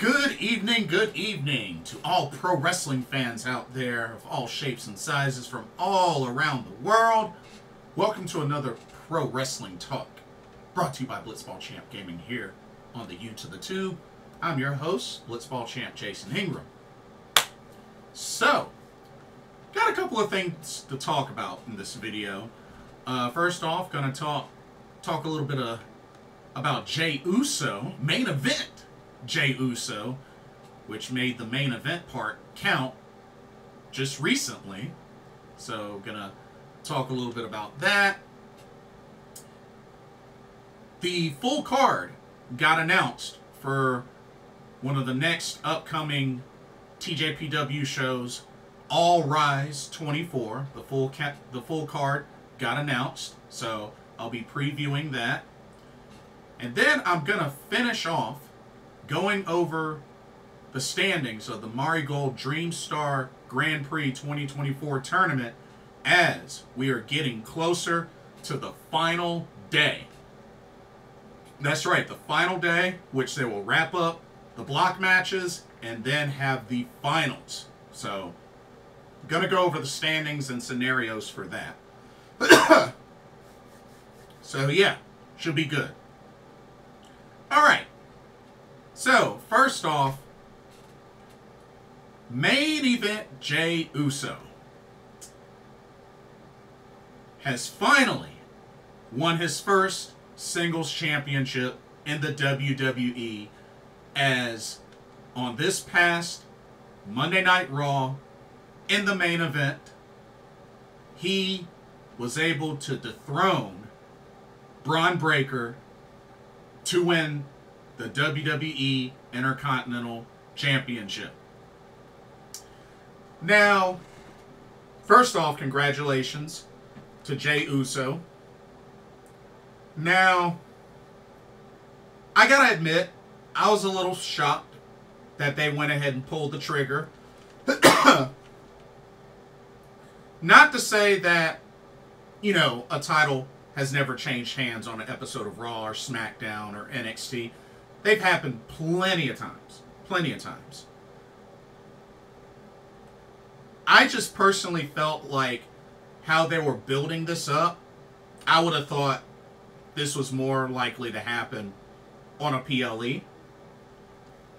Good evening to all pro wrestling fans out there of all shapes and sizes from all around the world. Welcome to another Pro Wrestling Talk, brought to you by Blitzball Champ Gaming here on the U to the Tube. I'm your host, Blitzball Champ Jason Ingram. So, got a couple of things to talk about in this video. First off, gonna talk a little bit about Jey Uso, main event Jey Uso, which made the main event part count just recently. So, gonna talk a little bit about that. The full card got announced for one of the next upcoming TJPW shows, All Rise 24. The full card got announced, so I'll be previewing that. And then I'm gonna finish off going over the standings of the Mahiro Dream Star Grand Prix 2024 tournament as we are getting closer to the final day. That's right, the final day, which they will wrap up the block matches and then have the finals. So, I'm going to go over the standings and scenarios for that. So, yeah, should be good. Alright. So, first off, main event Jey Uso has finally won his first singles championship in the WWE, as on this past Monday Night Raw, in the main event, he was able to dethrone Braun Breaker to win the WWE Intercontinental Championship. Now, first off, congratulations to Jey Uso. Now, I gotta admit, I was a little shocked that they went ahead and pulled the trigger. Not to say that, you know, a title has never changed hands on an episode of Raw or SmackDown or NXT. They've happened plenty of times. Plenty of times. I just personally felt like how they were building this up, I would have thought this was more likely to happen on a PLE.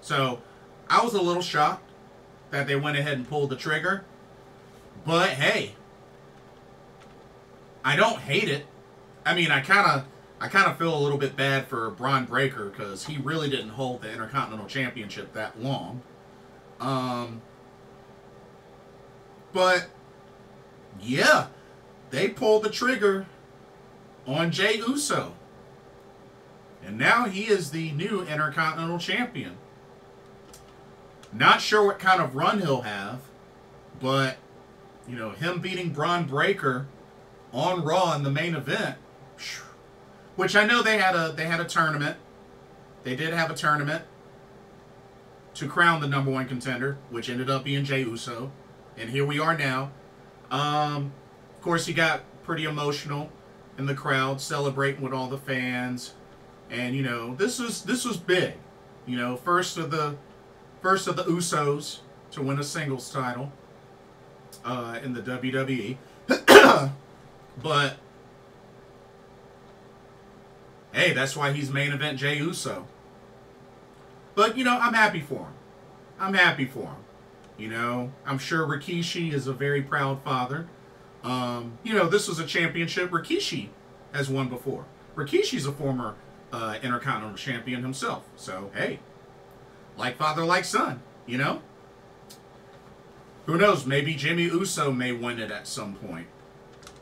So, I was a little shocked that they went ahead and pulled the trigger. But, hey, I don't hate it. I mean, I kind of feel a little bit bad for Braun Breaker because he really didn't hold the Intercontinental Championship that long. But, yeah, they pulled the trigger on Jey Uso. And now he is the new Intercontinental Champion. Not sure what kind of run he'll have, but, you know, him beating Braun Breaker on Raw in the main event, which I know they had a tournament. They did have a tournament to crown the #1 contender, which ended up being Jey Uso. And here we are now. Of course, he got pretty emotional in the crowd, celebrating with all the fans. And, you know, this was big. You know, first of the Usos to win a singles title in the WWE. But hey, that's why he's main event Jey Uso. But, you know, I'm happy for him. I'm happy for him. You know, I'm sure Rikishi is a very proud father. You know, this was a championship Rikishi has won before. Rikishi's a former Intercontinental Champion himself. So, hey, like father, like son, you know? Who knows, maybe Jimmy Uso may win it at some point.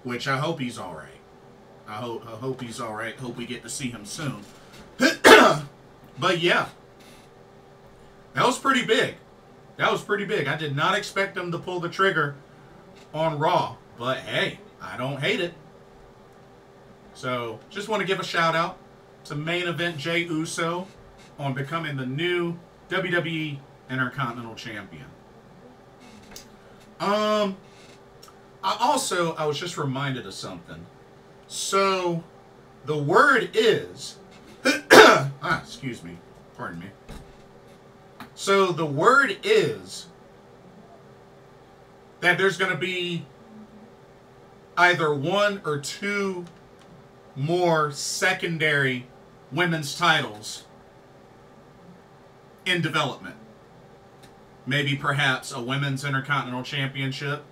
Which I hope he's alright. I hope he's alright. Hope we get to see him soon. But yeah, that was pretty big. That was pretty big. I did not expect them to pull the trigger on Raw. But hey, I don't hate it. So, just want to give a shout out to main event Jey Uso on becoming the new WWE Intercontinental Champion. I was just reminded of something. So, the word is, excuse me, pardon me. So the word is that there's going to be either 1 or 2 more secondary women's titles in development. Maybe perhaps a women's Intercontinental Championship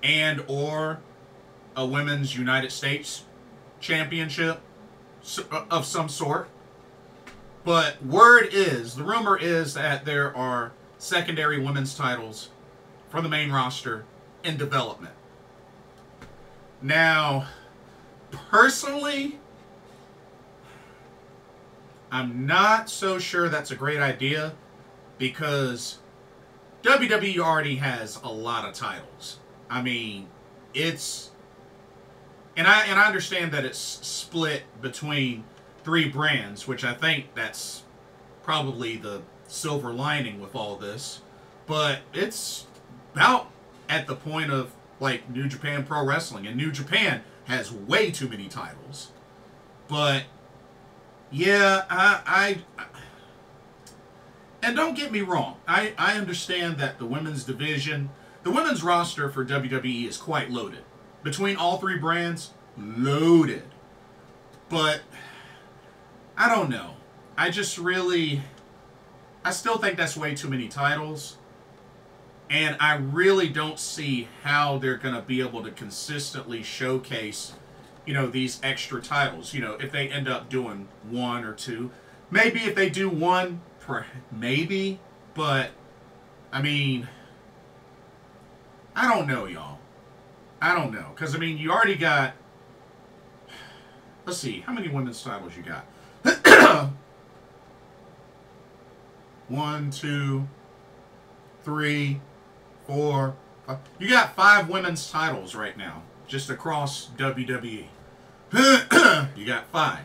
and or a women's United States Championship of some sort. But the rumor is that there are secondary women's titles for the main roster in development. Now, personally, I'm not so sure that's a great idea because WWE already has a lot of titles. I mean, it's... And I understand that it's split between 3 brands, which I think that's probably the silver lining with all this. But it's about at the point of, like, New Japan Pro Wrestling. And New Japan has way too many titles. But, yeah, and don't get me wrong. I understand that the women's division, the women's roster for WWE is quite loaded. Between all 3 brands, loaded. But, I don't know. I still think that's way too many titles. And I really don't see how they're going to be able to consistently showcase, these extra titles. If they end up doing 1 or 2. Maybe if they do 1, maybe. But, I mean, I don't know, y'all. I don't know. Because, I mean, you already got... Let's see. How many women's titles you got? 1, 2, 3, 4, 5. You got 5 women's titles right now. Just across WWE. You got 5.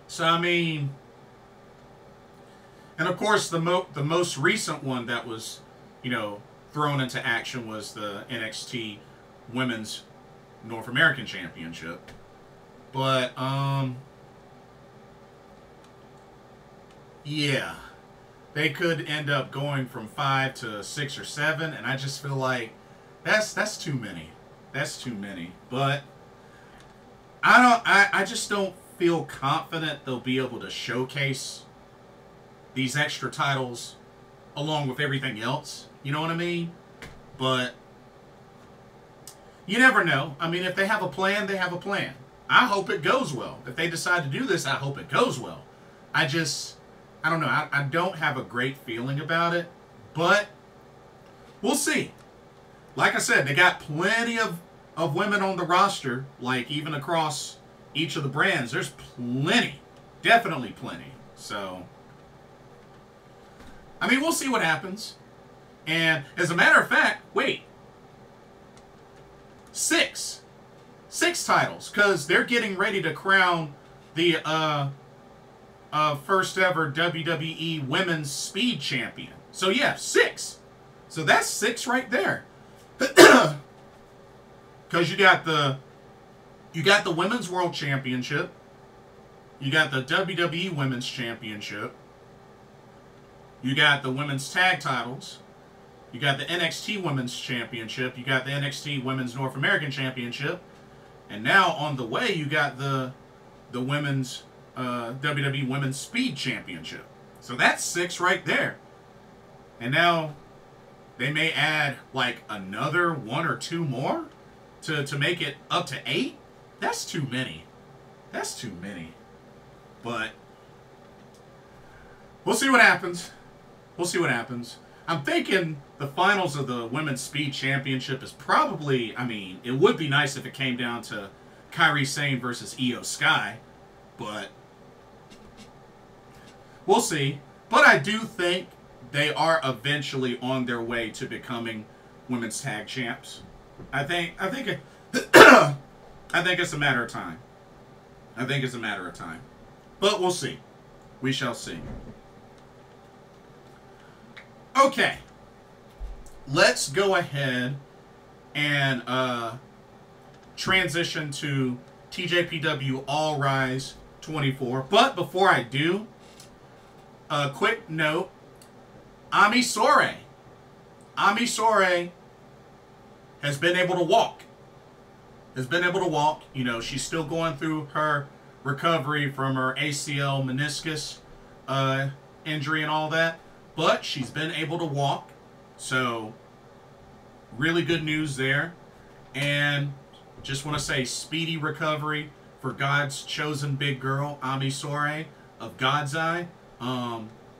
So, I mean... And, of course, the most recent one that was, thrown into action was the NXT Women's North American Championship. But, yeah. They could end up going from 5 to 6 or 7, and I just feel like that's too many. That's too many. But I just don't feel confident they'll be able to showcase these extra titles along with everything else. You know what I mean? But you never know. I mean, if they have a plan, they have a plan. I hope it goes well. If they decide to do this, I hope it goes well. I don't know. I don't have a great feeling about it. But we'll see. Like I said, they got plenty of women on the roster. Like, even across each of the brands. There's plenty. Definitely plenty. So, I mean, we'll see what happens. And as a matter of fact, wait. 6 titles. Because they're getting ready to crown the first ever WWE Women's Speed Champion. So yeah, 6. So that's 6 right there. Because you got the Women's World Championship. You got the WWE Women's Championship. You got the Women's Tag Titles. You got the NXT Women's Championship. You got the NXT Women's North American Championship. And now on the way, you got the Women's WWE Women's Speed Championship. So that's 6 right there. And now they may add like another 1 or 2 more to make it up to 8. That's too many. That's too many. But we'll see what happens. We'll see what happens. I'm thinking the finals of the Women's Speed Championship is probably, I mean, it would be nice if it came down to Kairi Sane versus Io Sky, but we'll see. But I do think they are eventually on their way to becoming women's tag champs. I think it's a matter of time. I think it's a matter of time. But we'll see. We shall see. Okay, let's go ahead and transition to TJPW All Rise 24. But before I do, A quick note, Ami Sourei has been able to walk. You know, she's still going through her recovery from her ACL meniscus injury and all that. But she's been able to walk. So, really good news there. And just want to say speedy recovery for God's chosen big girl, Ami Sourei of God's Eye.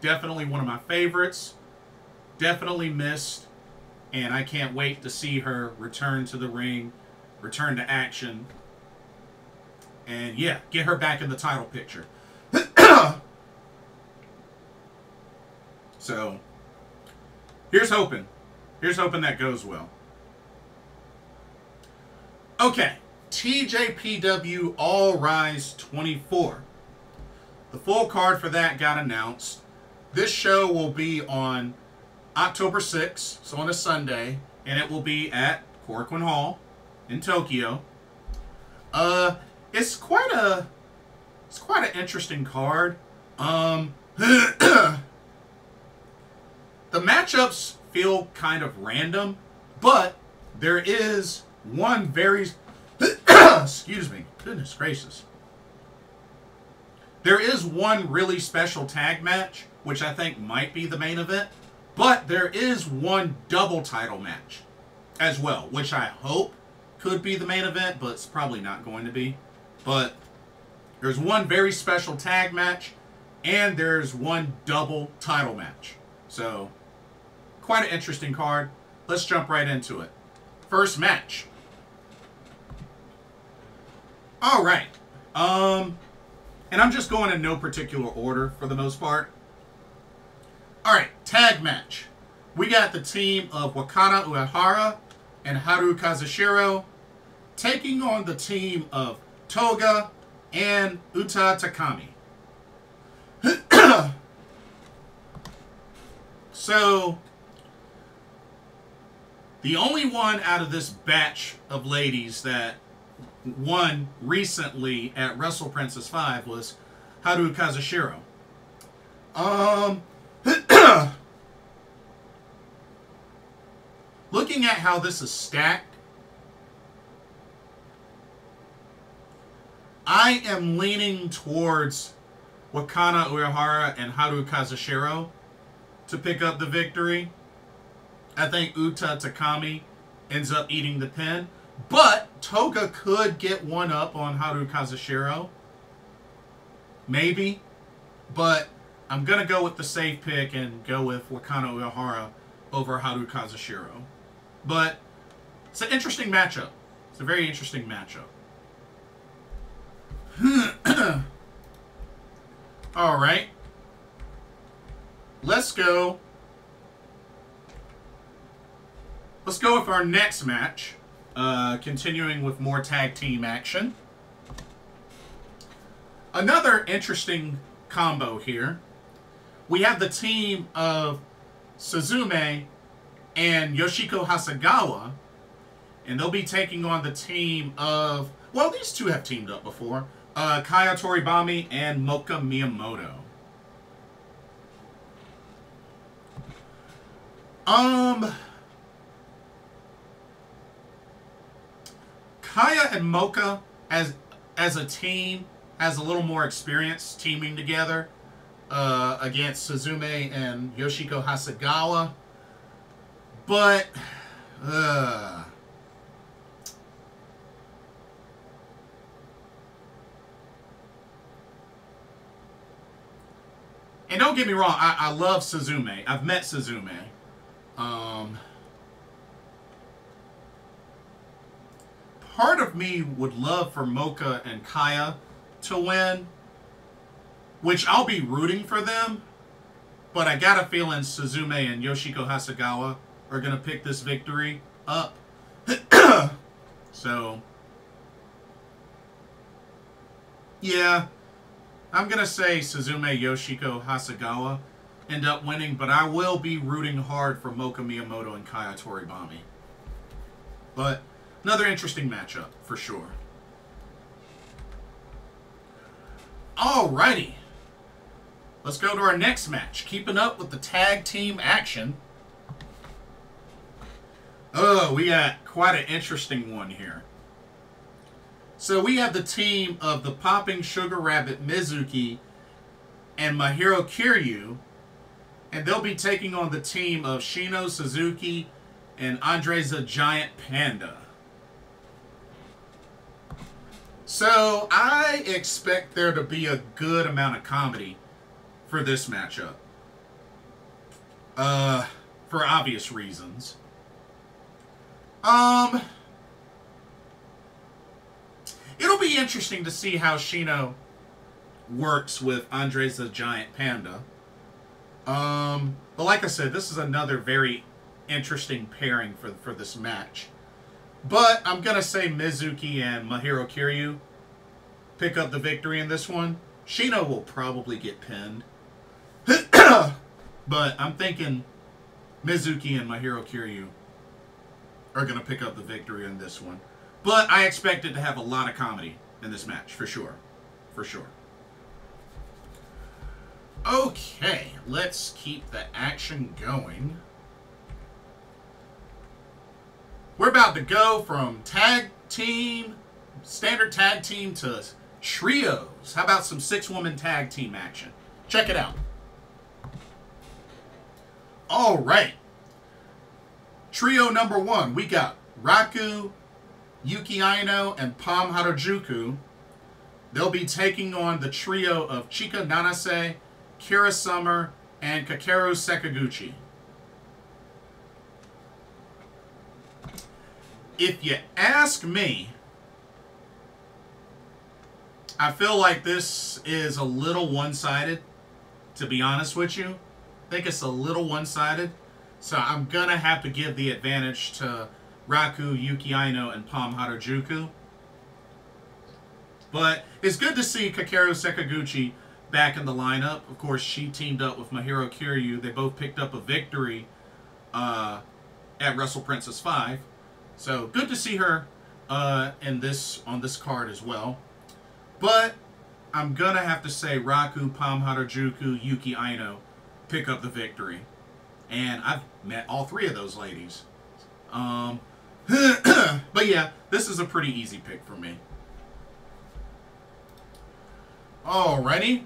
Definitely one of my favorites. Definitely missed. And I can't wait to see her return to the ring, return to action. And yeah, get her back in the title picture. So, here's hoping. Here's hoping that goes well. Okay, TJPW All Rise 24. The full card for that got announced. This show will be on October 6th, so on a Sunday, and it will be at Korakuen Hall in Tokyo. It's quite an interesting card. The matchups feel kind of random, but there is one very excuse me, goodness gracious. There is one really special tag match, which I think might be the main event, but there is one double title match as well, which I hope could be the main event, but it's probably not going to be. But there's one very special tag match, and there's one double title match. So, quite an interesting card. Let's jump right into it. First match. All right. And I'm just going in no particular order for the most part. All right, tag match. We got the team of Wakana Uehara and Haru Kazashiro taking on the team of Toga and Takami. So, the only one out of this batch of ladies that won recently at Wrestle Princess 5 was Haru Kazashiro. Looking at how this is stacked, I am leaning towards Wakana Uehara and Haru Kazashiro to pick up the victory. I think Takami ends up eating the pin. But Toga could get one up on Haru Kazashiro. Maybe. But I'm going to go with the safe pick and go with Wakana Uehara over Haru Kazashiro. But it's an interesting matchup. It's a very interesting matchup. All right. Let's go. Let's go with our next match. Continuing with more tag team action. Another interesting combo here. We have the team of Suzume and Yoshiko Hasegawa. And they'll be taking on the team of... Well, these two have teamed up before. Kaya Toribami and Moka Miyamoto. Kaya and Moka as a team has a little more experience teaming together against Suzume and Yoshiko Hasegawa. But and don't get me wrong, I love Suzume. I've met Suzume. Part of me would love for Moka and Kaya to win, which I'll be rooting for them, but I got a feeling Suzume and Yoshiko Hasegawa are going to pick this victory up. So, yeah, I'm going to say Suzume, Yoshiko Hasegawa end up winning, but I will be rooting hard for Moka Miyamoto and Kaya Toribami. But another interesting matchup, for sure. Alrighty. let's go to our next match. Keeping up with the tag team action. Oh, we got quite an interesting one here. So we have the team of the Popping Sugar Rabbit Mizuki and Mahiro Kiryu. And they'll be taking on the team of Shino, Suzuki, and Andreza Giant Panda. So I expect there to be a good amount of comedy for this matchup. For obvious reasons. It'll be interesting to see how Shino works with Andreza Giant Panda. But like I said, this is another very interesting pairing for this match. But I'm going to say Mizuki and Mahiro Kiryu pick up the victory in this one. Shino will probably get pinned. But I'm thinking Mizuki and Mahiro Kiryu are going to pick up the victory in this one. But I expect it to have a lot of comedy in this match, for sure. For sure. Okay, let's keep the action going. We're about to go from tag team, standard tag team, to trios. How about some 6-woman tag team action? Check it out. All right. Trio number 1, we got Raku, Yuki Aino, and Pam Harajuku. They'll be taking on the trio of Chika Nanase, Kira Summer, and Kakeru Sekiguchi. If you ask me, I feel like this is a little one-sided, to be honest with you. I think it's a little one-sided. So I'm going to have to give the advantage to Raku, Yuki Aino, and Pam Harajuku. But it's good to see Kakeru Sekiguchi back in the lineup. Of course, she teamed up with Mahiro Kiryu. They both picked up a victory at Wrestle Princess 5. So good to see her on this card as well. But I'm going to have to say Raku, Pam Harajuku, Yuki Aino pick up the victory. And I've met all 3 of those ladies. But yeah, this is a pretty easy pick for me. Alrighty.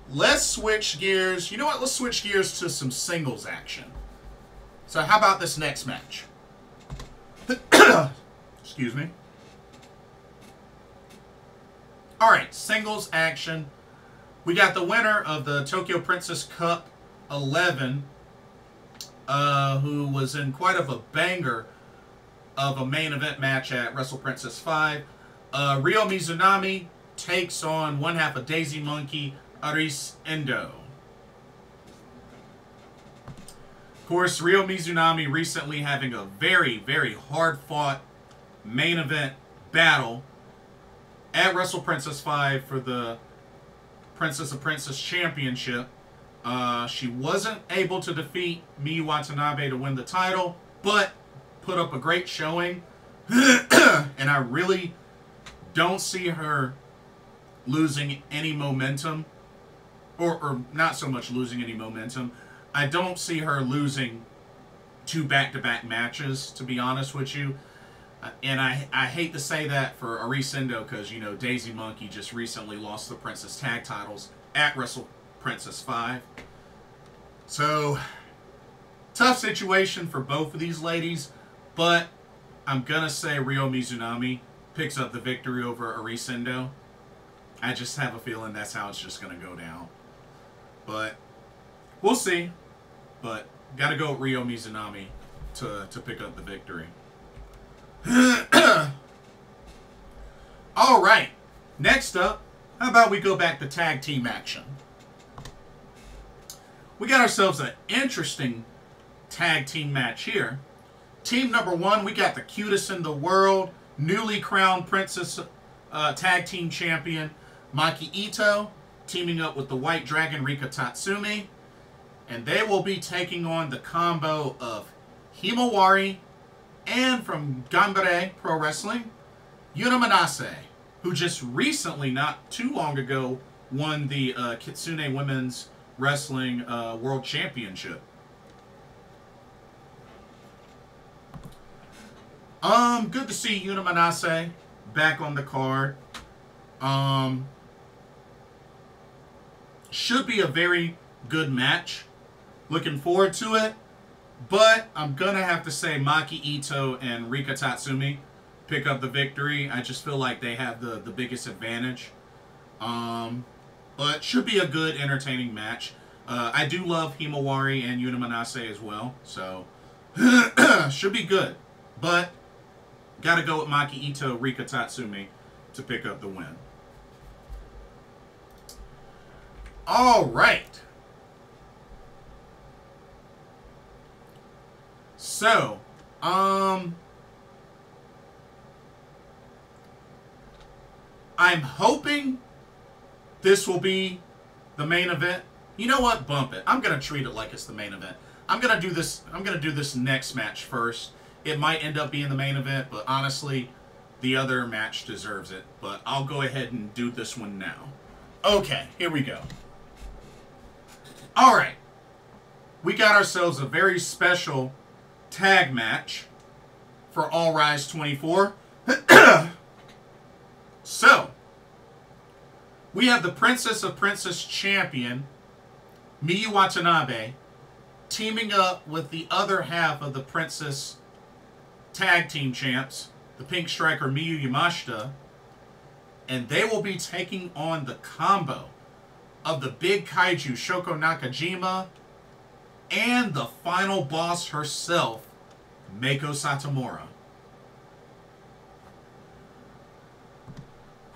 Let's switch gears. You know what? Let's switch gears to some singles action. So how about this next match? Excuse me. Alright, singles action. We got the winner of the Tokyo Princess Cup 11, who was in quite of a banger of a main event match at Wrestle Princess 5. Ryo Mizunami takes on one half of Daisy Monkey, Aris Endo. Of course, Ryo Mizunami recently having a very, very hard-fought main event battle at Wrestle Princess 5 for the Princess of Princess Championship. She wasn't able to defeat Miyu Watanabe to win the title, but put up a great showing. And I really don't see her losing any momentum. Or not so much losing any momentum. I don't see her losing 2 back-to-back matches, to be honest with you. And I hate to say that for Aris Endo because, you know, Daisy Monkey just recently lost the Princess Tag titles at Wrestle Princess 5. So, tough situation for both of these ladies, but I'm going to say Ryo Mizunami picks up the victory over Aris Endo. I just have a feeling that's how it's just going to go down. But, we'll see. But, got to go with Ryo Mizunami to pick up the victory. Alright, next up, how about we go back to tag team action? We got ourselves an interesting tag team match here. Team number 1, we got the cutest in the world, newly crowned Princess Tag Team Champion, Maki Ito, teaming up with the White Dragon Rika Tatsumi. And they will be taking on the combo of Himawari and from Ganbare Pro Wrestling, Yuna Nanase. who just recently, not too long ago, won the Kitsune Women's Wrestling World Championship. Good to see Yuna Nanase back on the card. Should be a very good match. Looking forward to it. But I'm going to have to say Maki Ito and Rika Tatsumi pick up the victory. I just feel like they have the biggest advantage. But should be a good, entertaining match. I do love Himawari and Yuna Manase as well. So, should be good. But, got to go with Maki Ito, Rika Tatsumi to pick up the win. All right. So, I'm hoping this will be the main event. You know what? Bump it. I'm gonna treat it like it's the main event. I'm gonna do this next match first. It might end up being the main event, but honestly, the other match deserves it. But I'll go ahead and do this one now. Okay, here we go. All right, we got ourselves a very special tag match for All Rise 24. So, we have the Princess of Princess Champion, Miyu Watanabe, teaming up with the other half of the Princess Tag Team Champs, the Pink Striker Miyu Yamashita, and they will be taking on the combo of the big kaiju Shoko Nakajima and the final boss herself, Meiko Satomura.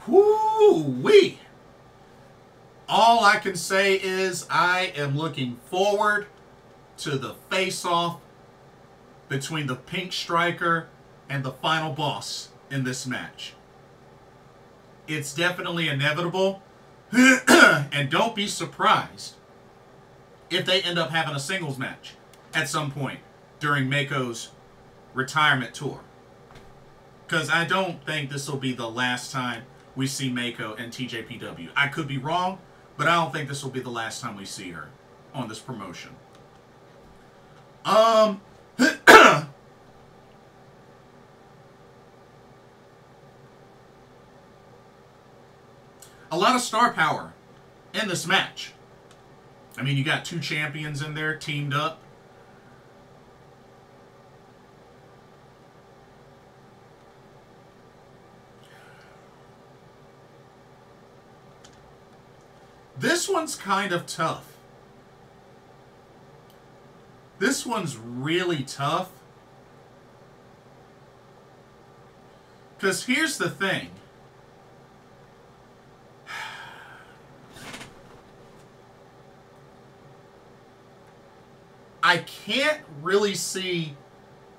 Whoo-wee! All I can say is I am looking forward to the face-off between the Pink Striker and the final boss in this match. It's definitely inevitable, and don't be surprised if they end up having a singles match at some point during Meiko's retirement tour. Because I don't think this will be the last time we see Meiko and TJPW. I could be wrong, but I don't think this will be the last time we see her on this promotion. A lot of star power in this match. I mean, you got two champions in there teamed up. This one's kind of tough. This one's really tough. Because here's the thing. I can't really see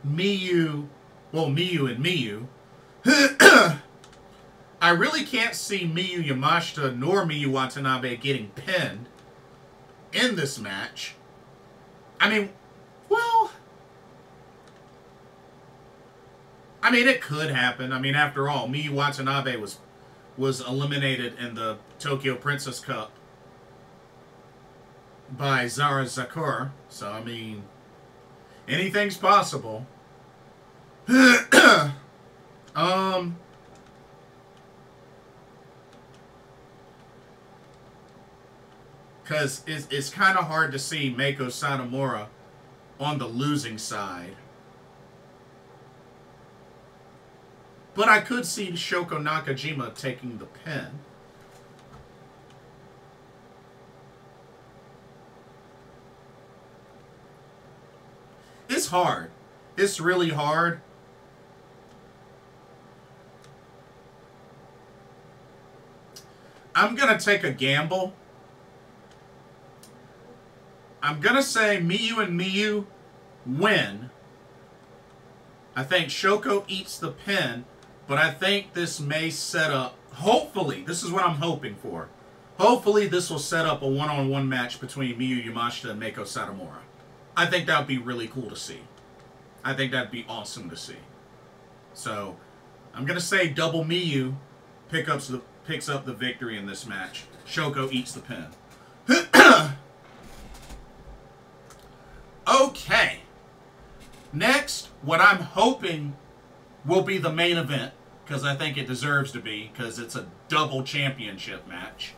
Miyu, well, Miyu and Miyu. I really can't see Miyu Yamashita nor Miyu Watanabe getting pinned in this match. I mean, well, I mean, it could happen. I mean, after all, Miyu Watanabe was eliminated in the Tokyo Princess Cup by Zara Zakura. So, I mean, anything's possible. Because it's kind of hard to see Meiko Satomura on the losing side. But I could see Shoko Nakajima taking the pin. It's hard. It's really hard. I'm going to take a gamble. I'm going to say Miyu and Miyu win. I think Shoko eats the pin, but I think this may set up, hopefully, this is what I'm hoping for. Hopefully this will set up a one-on-one match between Miyu Yamashita and Meiko Satomura. I think that would be really cool to see. I think that would be awesome to see. So, I'm going to say double Miyu picks up the victory in this match. Shoko eats the pin. Okay. Next, what I'm hoping will be the main event, because I think it deserves to be, because it's a double championship match.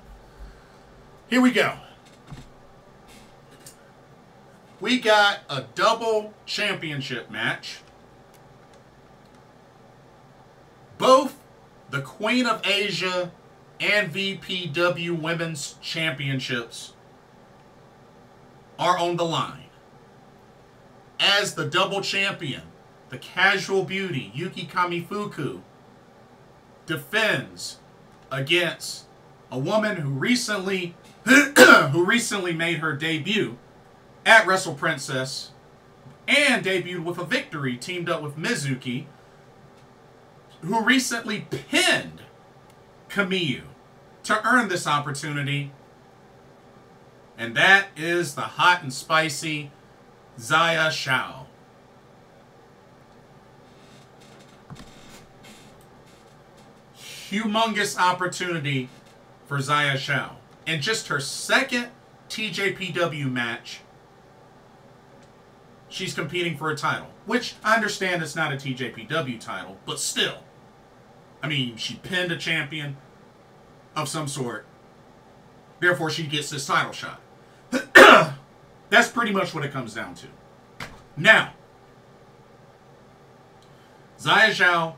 Here we go. We got a double championship match. Both the Queen of Asia and VPW Women's Championships are on the line. As the double champion, the casual beauty, Yuki Kamifuku, defends against a woman who recently made her debut at Wrestle Princess and debuted with a victory, teamed up with Mizuki, who recently pinned Kiryu to earn this opportunity. And that is the hot and spicy Xia Xiao. Humongous opportunity for Xia Xiao. And just her second TJPW match, she's competing for a title. Which, I understand it's not a TJPW title, but still. I mean, she pinned a champion of some sort. Therefore, she gets this title shot. That's pretty much what it comes down to. Now, Xia Xiao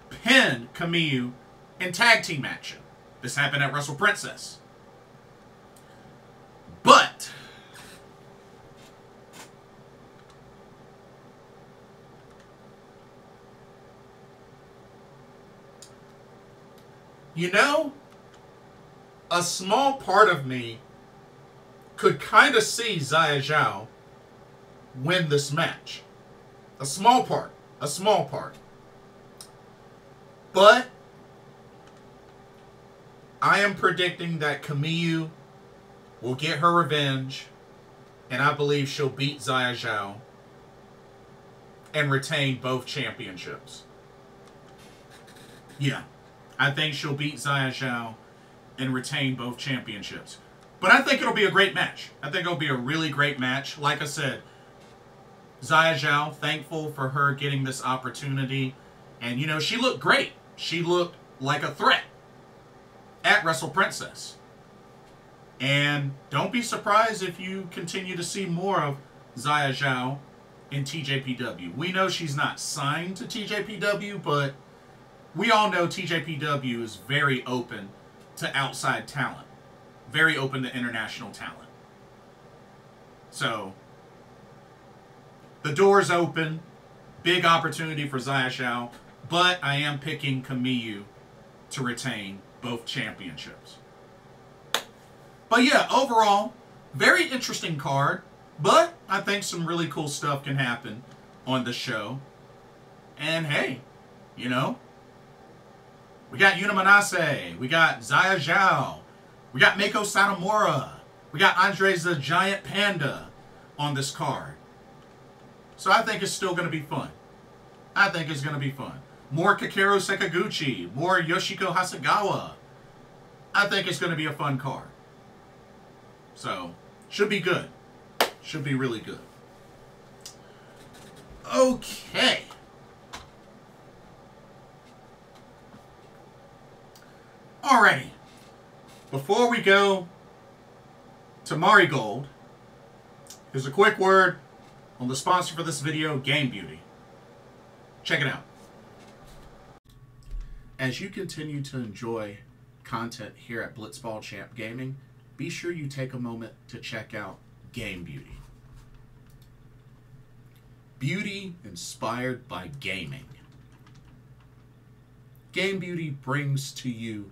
pinned Kiryu in tag team action. This happened at Wrestle Princess. But you know, a small part of me could kind of see Xia Xiao win this match. A small part. A small part. But I am predicting that Kiryu will get her revenge, and I believe she'll beat Xia Xiao and retain both championships. Yeah, I think she'll beat Xia Xiao and retain both championships. But I think it'll be a great match. I think it'll be a really great match. Like I said, Xia Xiao, thankful for her getting this opportunity. And, you know, she looked great. She looked like a threat at Wrestle Princess. And don't be surprised if you continue to see more of Xia Xiao in TJPW. We know she's not signed to TJPW, but we all know TJPW is very open to outside talent. Very open to international talent. So, the door's open. Big opportunity for Xia Xiao. But I am picking Kiryu to retain both championships. But yeah, overall, very interesting card. But I think some really cool stuff can happen on the show. And hey, you know, we got Yuna Nanase. We got Xia Xiao. We got Meiko Satomura. We got Andreza Giant Panda on this card. So I think it's still going to be fun. I think it's going to be fun. More Kakeru Sekiguchi. More Yoshiko Hasegawa. I think it's going to be a fun card. So, should be good. Should be really good. Okay. Alrighty. Before we go to Marigold, here's a quick word on the sponsor for this video, Game Beauty. Check it out. As you continue to enjoy content here at Blitzball Champ Gaming, be sure you take a moment to check out Game Beauty. Beauty inspired by gaming. Game Beauty brings to you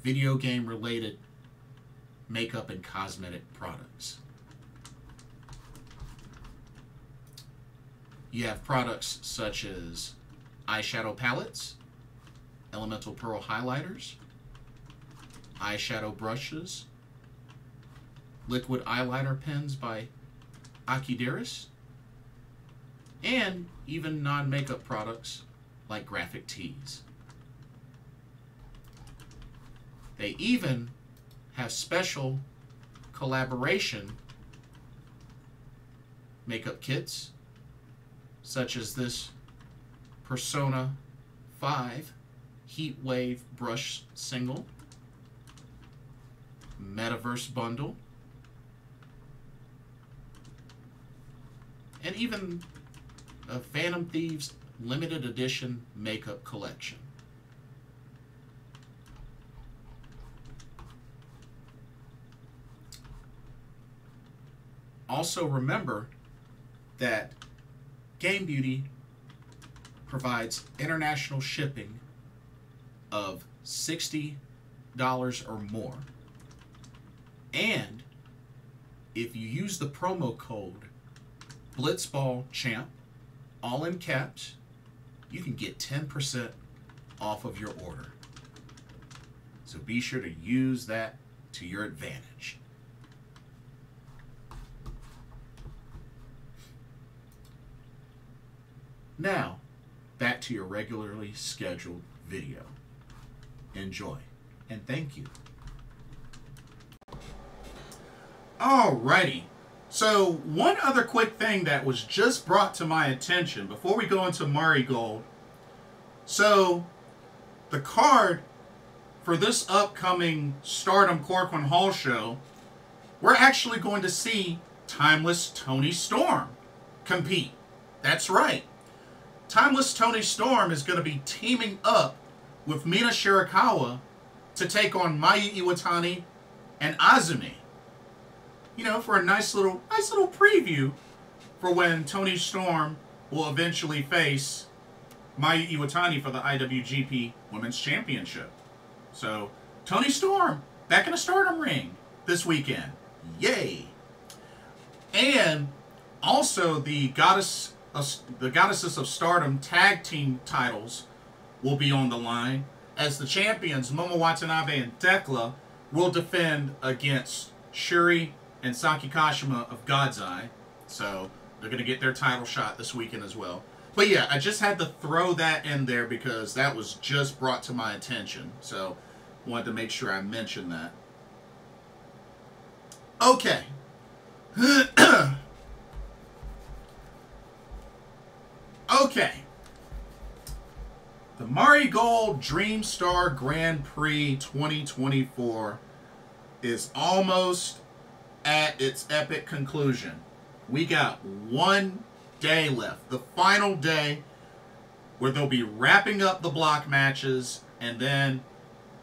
video game related makeup and cosmetic products. You have products such as eyeshadow palettes, elemental pearl highlighters, eyeshadow brushes, liquid eyeliner pens by Akideris, and even non-makeup products like graphic tees. They even have special collaboration makeup kits, such as this Persona 5 Heat Wave Brush Single, Metaverse Bundle, and even a Phantom Thieves limited edition makeup collection. Also remember that Game Beauty provides international shipping of $60 or more. And if you use the promo code BlitzballChamp, all in caps, you can get 10% off of your order. So be sure to use that to your advantage. Now, back to your regularly scheduled video. Enjoy, and thank you. Alrighty. So, one other quick thing that was just brought to my attention before we go into Marigold. So, the card for this upcoming Stardom Corcoran Hall show, we're actually going to see Timeless Toni Storm compete. That's right. Timeless Toni Storm is going to be teaming up with Mina Shirakawa to take on Mayu Iwatani and Azumi. You know, for a nice little preview for when Toni Storm will eventually face Mayu Iwatani for the IWGP Women's Championship. So, Toni Storm back in a Stardom ring this weekend. Yay! And also the Goddesses of Stardom tag team titles will be on the line, as the champions Momo Watanabe and Thekla will defend against Shuri and Saki Kashima of God's Eye. So they're going to get their title shot this weekend as well. But yeah, I just had to throw that in there because that was just brought to my attention. So wanted to make sure I mentioned that. Okay. Okay. The Marigold Dream Star Grand Prix 2024 is almost at its epic conclusion. We got one day left, the final day, where they'll be wrapping up the block matches, and then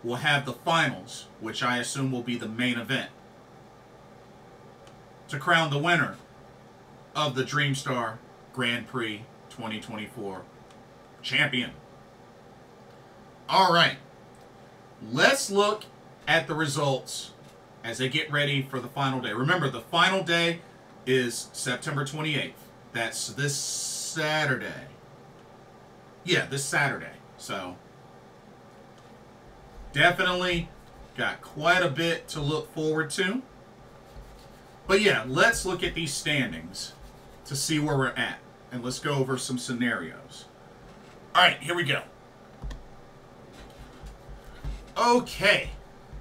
we'll have the finals, which I assume will be the main event, to crown the winner of the Dream Star Grand Prix 2024 champion. All right, let's look at the results as they get ready for the final day. Remember, the final day is September 28th. That's this Saturday. Yeah, this Saturday. So, definitely got quite a bit to look forward to. But yeah, let's look at these standings to see where we're at. And let's go over some scenarios. All right, here we go. Okay.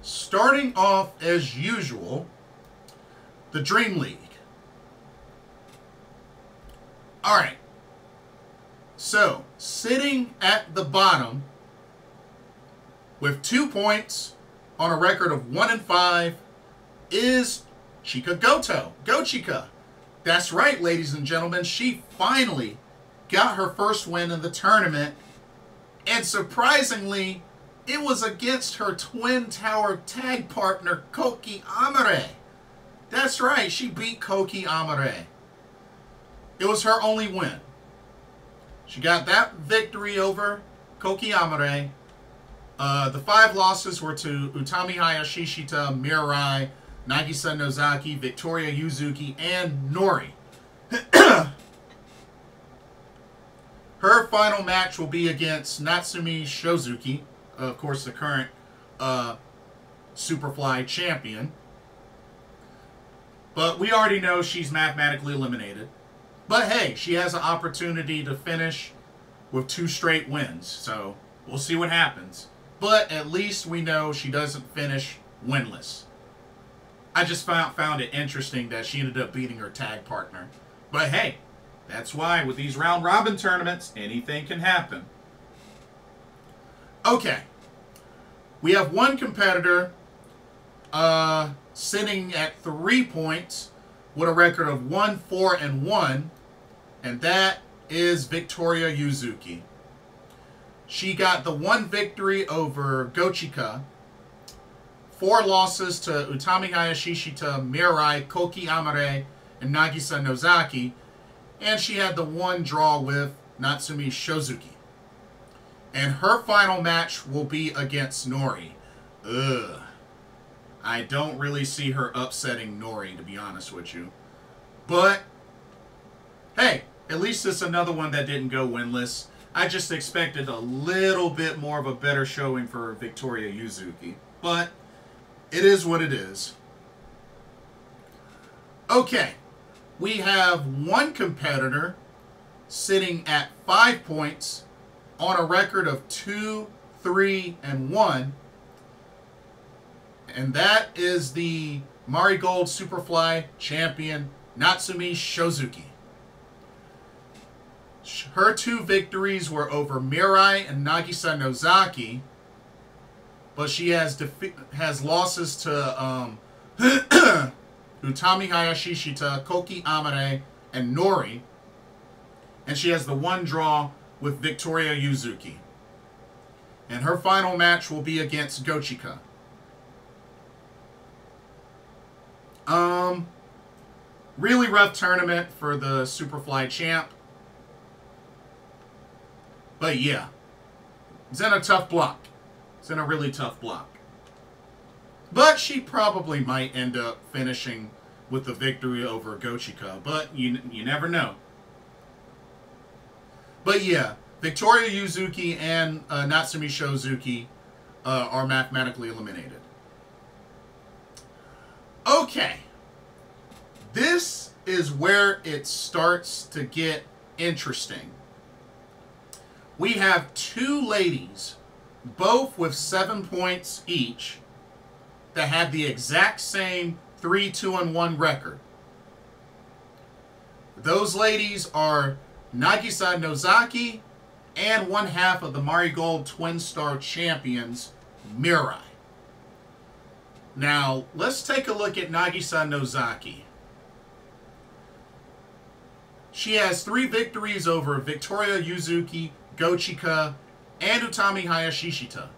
Starting off as usual, the Dream League. All right. So, sitting at the bottom with 2 points on a record of 1-5 is Chika Goto. Go Chika. That's right, ladies and gentlemen. She finally got her first win in the tournament. And surprisingly, it was against her Twin Tower tag partner, Koki Amare. That's right, she beat Koki Amare. It was her only win. She got that victory over Koki Amare. The 5 losses were to Utami Hayashishita, Mirai, Nagisa Nozaki, Victoria Yuzuki, and Nori. Her final match will be against Natsumi Shozuki, of course, the current Superfly champion. But we already know she's mathematically eliminated. But hey, she has an opportunity to finish with 2 straight wins. So we'll see what happens. But at least we know she doesn't finish winless. I just found it interesting that she ended up beating her tag partner. But hey, that's why with these round robin tournaments, anything can happen. Okay. We have one competitor sitting at 3 points with a record of 1-4-1, and that is Victoria Uzuki. She got the one victory over Chika, 4 losses to Utami Hayashishita, Mirai, Koki Amare, and Nagisa Nozaki, and she had the one draw with Natsumi Shozuki. And her final match will be against Nori. Ugh. I don't really see her upsetting Nori, to be honest with you. But, hey, at least it's another one that didn't go winless. I just expected a little bit more of a better showing for Victoria Uzuki. But, it is what it is. Okay, we have one competitor sitting at 5 points on a record of 2-3-1, and that is the Marigold Superfly champion Natsumi Shozuki. Her 2 victories were over Mirai and Nagisa Nozaki, but she has losses to Utami Hayashishita, Koki Amare, and Nori, and she has the one draw with Victoria Uzuki. And her final match will be against Chika. Really rough tournament for the Superfly champ. But yeah, it's in a tough block. It's in a really tough block. But she probably might end up finishing with the victory over Chika. But you never know. But yeah, Victoria Uzuki and Natsumi Shozuki are mathematically eliminated. Okay. This is where it starts to get interesting. We have 2 ladies, both with 7 points each, that have the exact same 3-2-1 record. Those ladies are Nagisa Nozaki and one half of the Marigold Twin Star champions, Mirai. Now, let's take a look at Nagisa Nozaki. She has 3 victories over Victoria Uzuki, Chika, and Utami Hayashishita.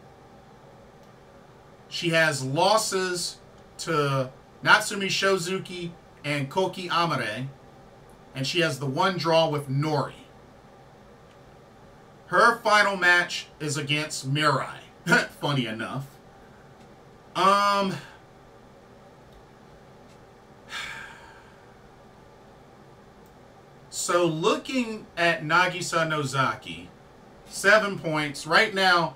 She has losses to Natsumi Shozuki and Koki Amare, and she has the one draw with Nori. Her final match is against Mirai. Funny enough. So looking at Nagisa Nozaki, 7 points. Right now,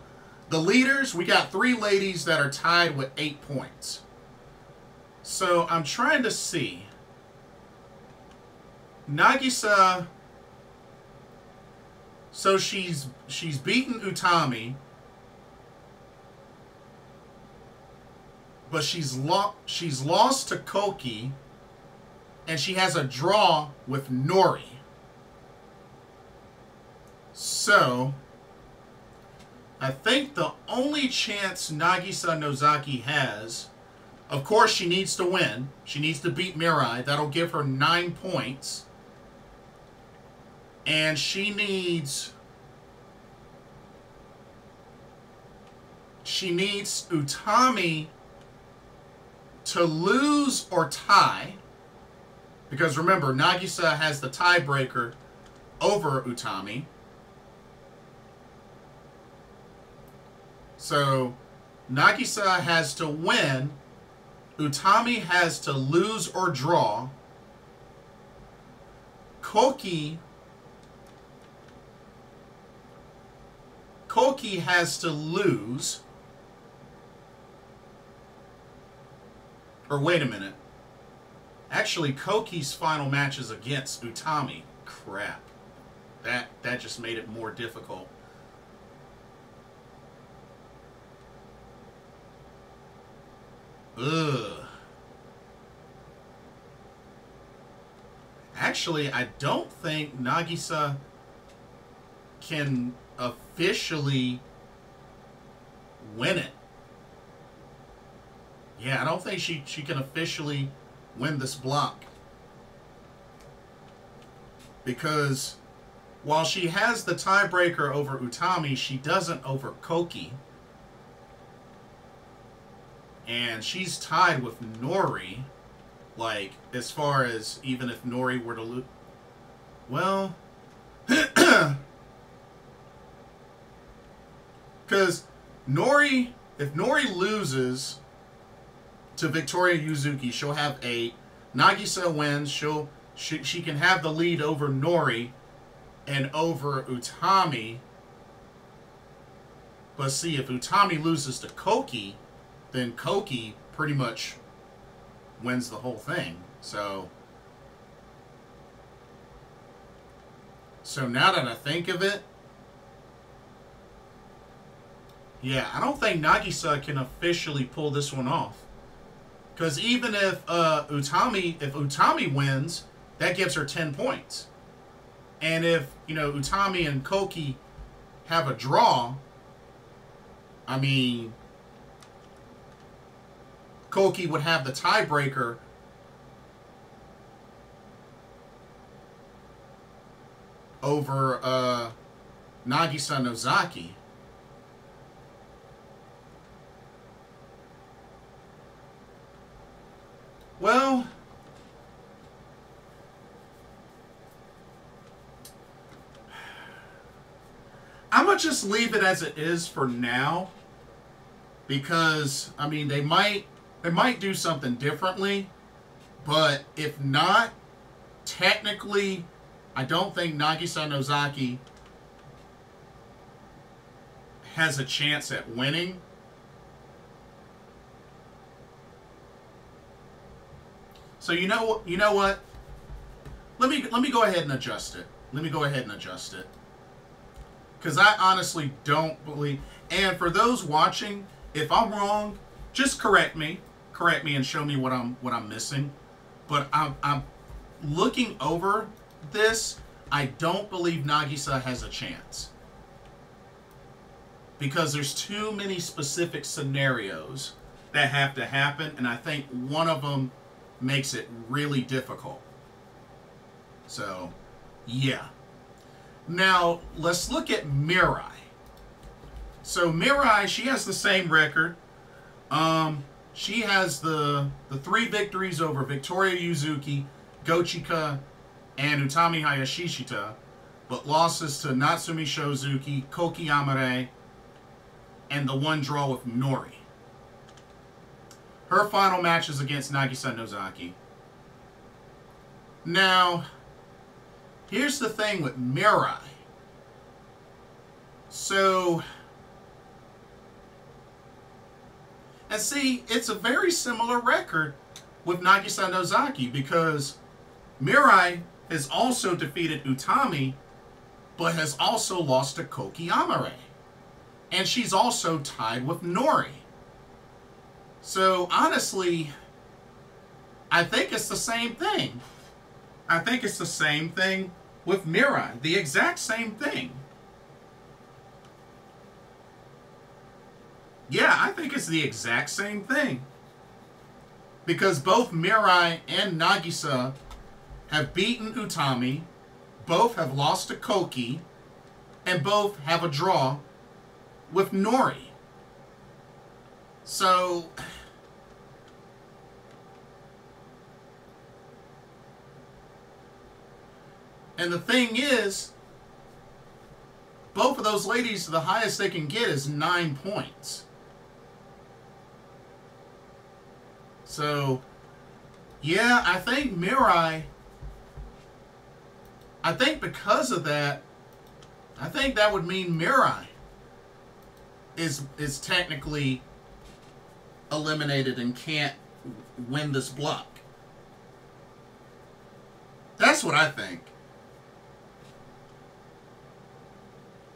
the leaders, we got 3 ladies that are tied with 8 points. So I'm trying to see. Nagisa, so she's beaten Utami, but she's lost to Koki, and she has a draw with Nori. So I think the only chance Nagisa Nozaki has, of course she needs to win. She needs to beat Mirai. That'll give her 9 points. And she needs Utami to lose or tie. Because remember, Nagisa has the tiebreaker over Utami. So Nagisa has to win. Utami has to lose or draw. Koki has to lose. Or wait a minute. Actually, Koki's final match is against Utami. Crap. That just made it more difficult. Ugh. Actually, I don't think Nagisa can officially win it. Yeah, I don't think she can officially win this block. Because while she has the tiebreaker over Utami, she doesn't over Koki. And she's tied with Nori. Like, as far as even if Nori were to lose. Well, because Nori, if Nori loses to Victoria Yuzuki, she'll have 8. Nagisa wins, she can have the lead over Nori and over Utami. But see, if Utami loses to Koki, then Koki pretty much wins the whole thing. So now that I think of it, yeah, I don't think Nagisa can officially pull this one off. Because even if Utami wins, that gives her 10 points. And if, Utami and Koki have a draw, I mean, Koki would have the tiebreaker over Nagisa Nozaki. Well, I'm going to just leave it as it is for now. Because, I mean, they might do something differently. But if not, technically, I don't think Nagisa Nozaki has a chance at winning. So you know what? Let me go ahead and adjust it. Because I honestly don't believe. And for those watching, if I'm wrong, just correct me and show me what I'm missing. But I'm looking over this. I don't believe Nagisa has a chance. Because there's too many specific scenarios that have to happen, and I think one of them makes it really difficult. So, yeah. Now, let's look at Mirai. So, Mirai, she has the same record. She has the 3 victories over Victoria Yuzuki, Chika, and Utami Hayashishita, but losses to Natsumi Shozuki, Koki Amare, and the 1 draw with Nori. Her final match is against Nagisa Nozaki. Now, here's the thing with Mirai. So, and see, it's a very similar record with Nagisa Nozaki because Mirai has also defeated Utami, but has also lost to Koki Amare. And she's also tied with Nori. So, honestly, I think it's the same thing. I think it's the same thing with Mirai. The exact same thing. Yeah, I think it's the exact same thing. Because both Mirai and Nagisa have beaten Utami, both have lost to Koki, and both have a draw with Nori. So, and the thing is, both of those ladies, the highest they can get is 9 points. So, yeah, I think Mirai, I think because of that, I think that would mean Mirai is technically eliminated and can't win this block. That's what I think.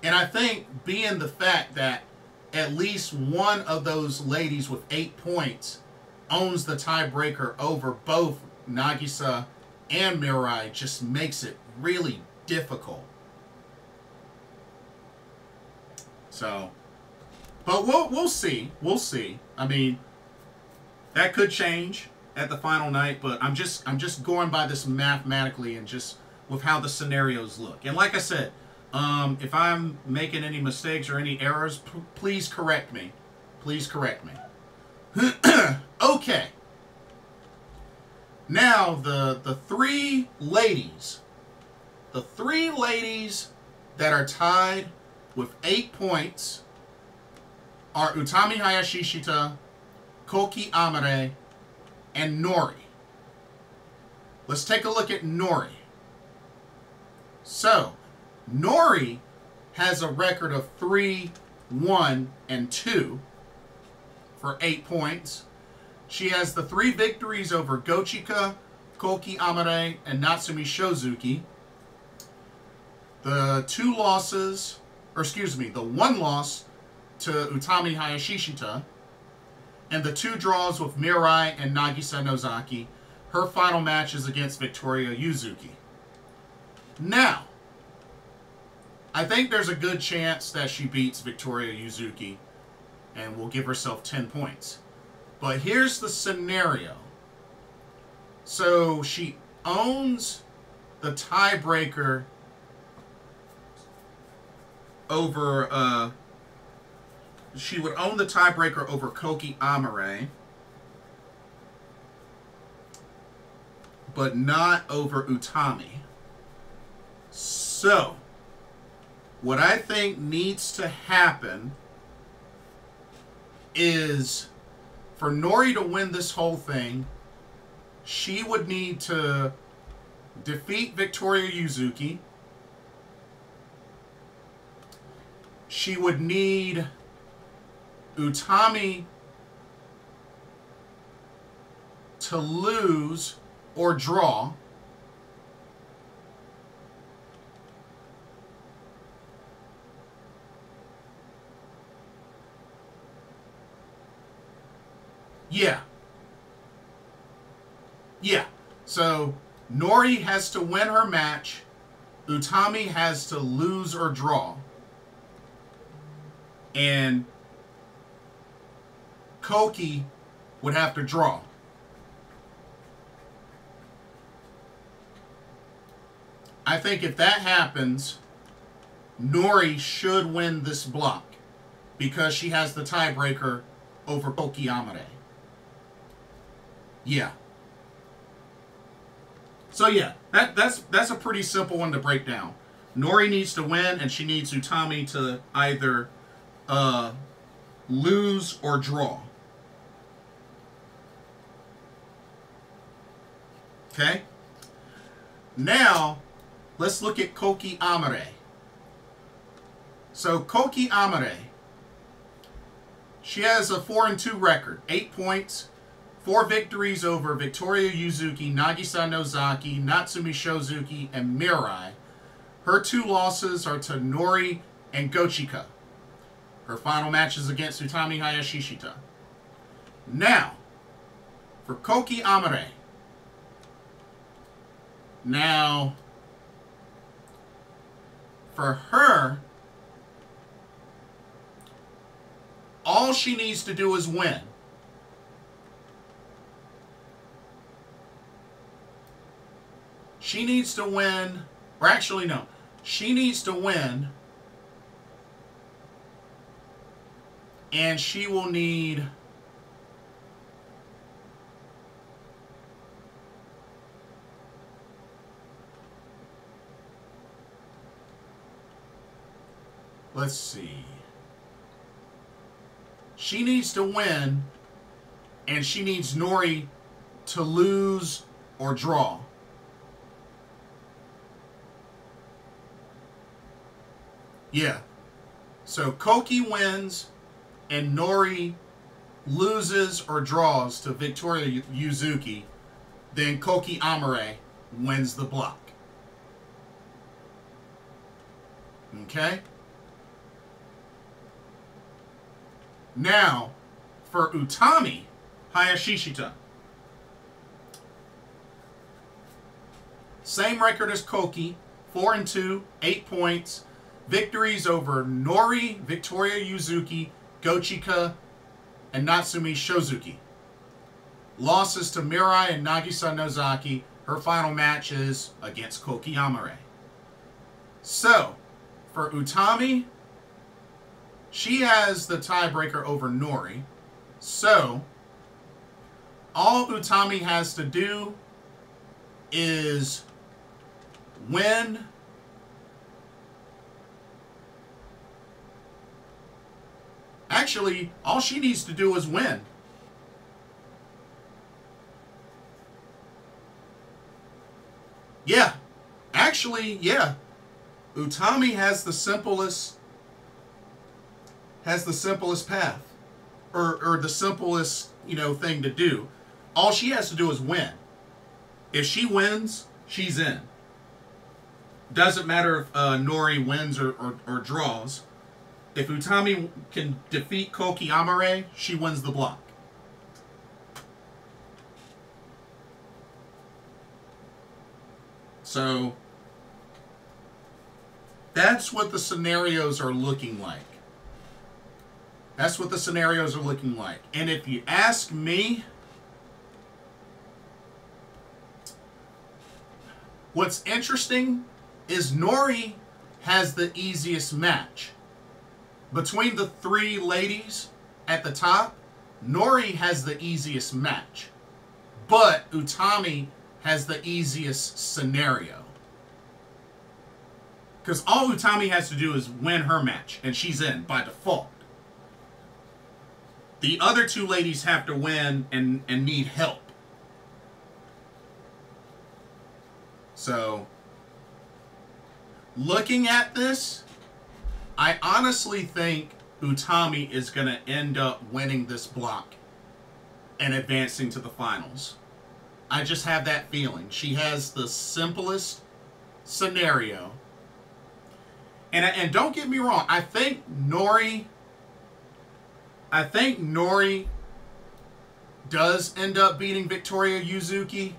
And I think being the fact that at least one of those ladies with 8 points owns the tiebreaker over both Nagisa and Mirai just makes it really difficult. So, but we'll see. We'll see. I mean, that could change at the final night, but I'm just going by this mathematically and just with how the scenarios look. And like I said, if I'm making any mistakes or any errors, please correct me. Please correct me. Okay. Now the three ladies that are tied with 8 points are Utami Hayashishita, Koki Amare, and Nori. Let's take a look at Nori. So, Nori has a record of 3-1-2 for 8 points. She has the 3 victories over Gochika, Koki Amare, and Natsumi Shozuki. The 2 losses, or excuse me, the 1 loss to Utami Hayashishita, and the 2 draws with Mirai and Nagisa Nozaki. Her final match is against Victoria Uzuki. Now, I think there's a good chance that she beats Victoria Uzuki and will give herself 10 points. But here's the scenario. So she owns the tiebreaker over, she would own the tiebreaker over Koki Amare, but not over Utami. So, what I think needs to happen is for Nori to win this whole thing, she would need to defeat Victoria Uzuki. She would need Utami to lose or draw. Yeah. So, Nori has to win her match. Utami has to lose or draw. And Koki would have to draw. I think if that happens, Nori should win this block because she has the tiebreaker over Koki Amare. Yeah. So yeah, that's a pretty simple one to break down. Nori needs to win, and she needs Utami to either lose or draw. Okay? Now, let's look at Koki Amare. So, Koki Amare, she has a 4-2 record, 8 points, 4 victories over Victoria Uzuki, Nagisa Nozaki, Natsumi Shozuki, and Mirai. Her 2 losses are to Nori and Gochika. Her final match is against Utami Hayashishita. Now, for Koki Amare. Now, for her, all she needs to do is win. She needs to win, or actually no, she needs to win, and she will need let's see. She needs to win, and she needs Nori to lose or draw. Yeah. So Koki wins, and Nori loses or draws to Victoria Uzuki. Then Koki Amare wins the block. Okay? Now, for Utami, Hayashishita. Same record as Koki, 4-2, 8 points. Victories over Nori, Victoria Uzuki, Chika, and Natsumi Shozuki. Losses to Mirai and Nagisa Nozaki. Her final match is against Koki Amare. So, for Utami, she has the tiebreaker over Nori. So, all Utami has to do is win Actually, all she needs to do is win. Yeah. Actually, yeah. Utami has the simplest path. Or the simplest, thing to do. All she has to do is win. If she wins, she's in. Doesn't matter if Nori wins or draws. If Utami can defeat Koki Amare, she wins the block. So, that's what the scenarios are looking like. That's what the scenarios are looking like. And if you ask me, what's interesting is Nori has the easiest match. Between the three ladies at the top, Nori has the easiest match. But Utami has the easiest scenario. Because all Utami has to do is win her match, and she's in by default. The other two ladies have to win and need help. So, looking at this, I honestly think Utami is going to end up winning this block and advancing to the finals. I just have that feeling. She has the simplest scenario. And don't get me wrong, I think Nori does end up beating Victoria Uzuki,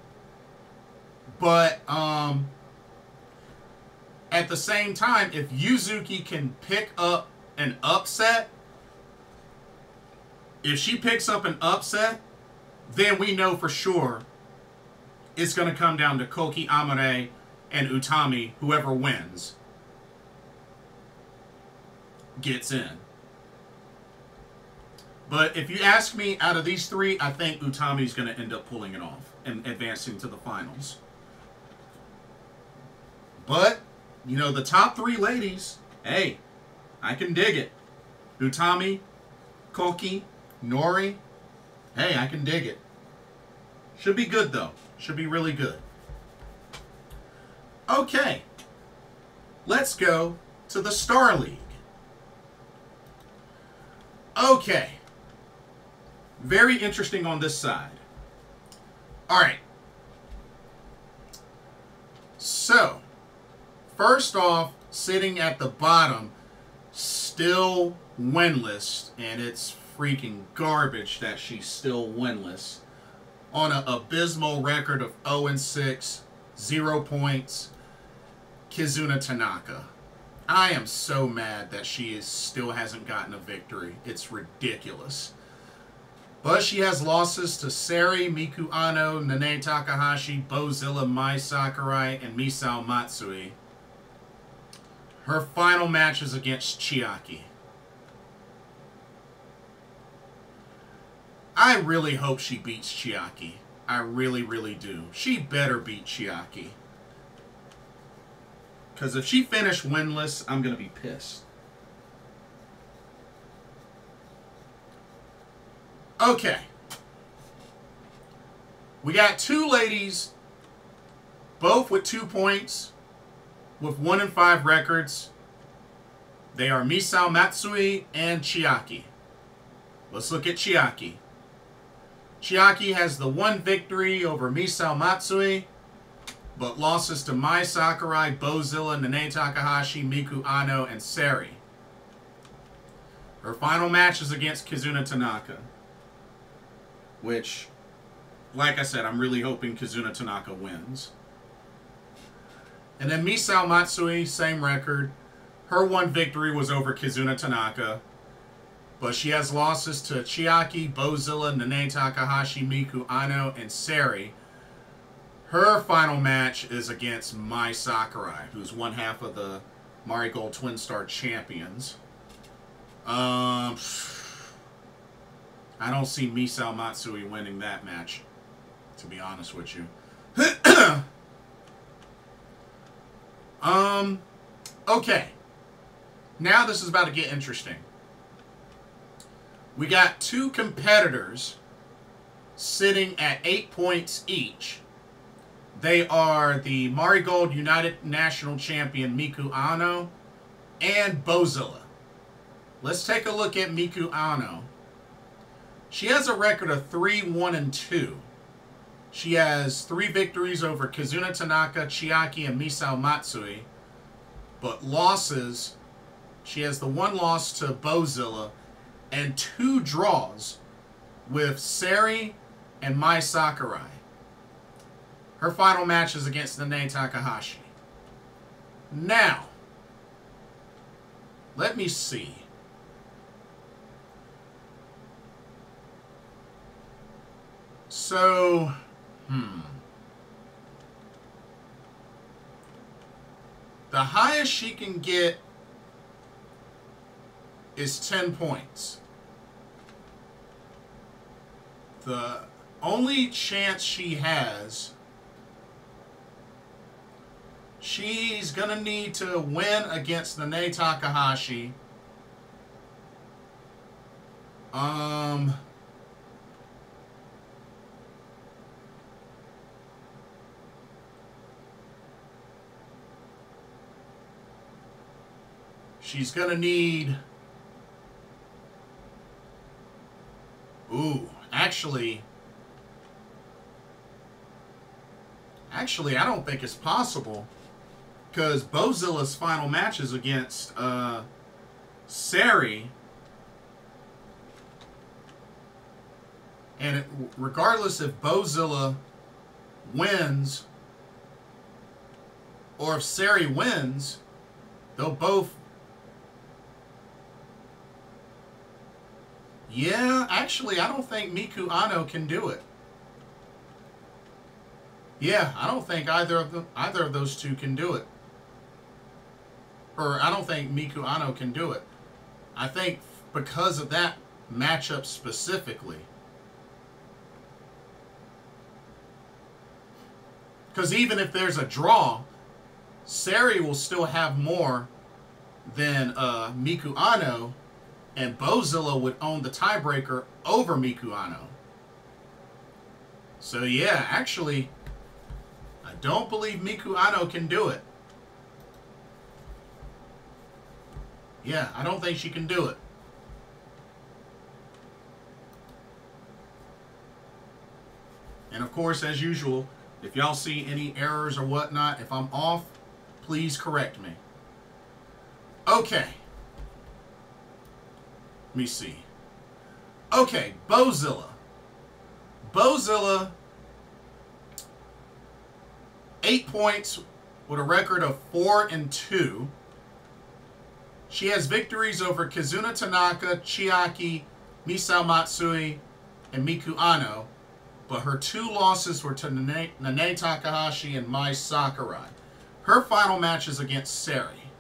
but at the same time, if Uzuki can pick up an upset, if she picks up an upset, then we know for sure it's going to come down to Koki Amare and Utami. Whoever wins gets in. But if you ask me, out of these three, I think Utami's going to end up pulling it off and advancing to the finals. But the top three ladies, hey, I can dig it. Utami, Koki, Nori, hey, I can dig it. Should be good, though. Should be really good. Okay. Let's go to the Star League. Okay. Very interesting on this side. Alright. So, first off, sitting at the bottom, still winless, and it's freaking garbage that she's still winless, on an abysmal record of 0-6, 0 points, Kizuna Tanaka. I am so mad that she still hasn't gotten a victory. It's ridiculous. But she has losses to Sari, Miku Ano, Nane Takahashi, Bozilla, Mai Sakurai, and Misao Matsui. Her final match is against Chiaki. I really hope she beats Chiaki. I really, really do. She better beat Chiaki. Because if she finished winless, I'm going to be pissed. Okay. We got two ladies, both with 2 points, with 1-5 records. They are Misao Matsui and Chiaki. Let's look at Chiaki. Chiaki has the one victory over Misao Matsui, but losses to Mai Sakurai, Bozilla, Nane Takahashi, Miku Ano, and Sari. Her final match is against Kizuna Tanaka. which, like I said, I'm really hoping Kazuna Tanaka wins. And then Misao Matsui, same record. Her one victory was over Kazuna Tanaka. But she has losses to Chiaki, Bozilla, Nanae Takahashi, Miku Aino, and Sari. Her final match is against Mai Sakurai, who's one half of the Marigold Twin Star champions. I don't see Misao Matsui winning that match, to be honest with you. Okay. Now this is about to get interesting. We got two competitors sitting at 8 points each. They are the Marigold United National Champion Miku Ano and Bozilla. Let's take a look at Miku Ano. She has a record of 3-1-2. She has 3 victories over Kazuna Tanaka, Chiaki, and Misao Matsui. But losses, she has the 1 loss to Bozilla and 2 draws with Sari and Mai Sakurai. Her final match is against Nanae Takahashi. Now, let me see. So, the highest she can get is 10 points. The only chance she has, she's going to need to win against Nanae Takahashi. She's going to need... Ooh, actually, I don't think it's possible, because Bozilla's final match is against Sari, and regardless if Bozilla wins or if Sari wins, they'll both... Yeah, actually, I don't think Miku Ano can do it. Yeah, I don't think either of those two can do it. Or I don't think Miku Ano can do it. I think because of that matchup specifically. Because even if there's a draw, Sari will still have more than Miku Ano, and Bozilla would own the tiebreaker over Miku Ano. So yeah, actually, I don't believe Miku Ano can do it. Yeah, I don't think she can do it. And of course, as usual, if y'all see any errors or whatnot, if I'm off, please correct me. Okay. Let me see. Okay, Bozilla. Bozilla, 8 points with a record of 4-2. She has victories over Kazuna Tanaka, Chiaki, Misao Matsui, and Miku Ano, but her 2 losses were to Nanae Takahashi and Mai Sakurai. Her final match is against Sari.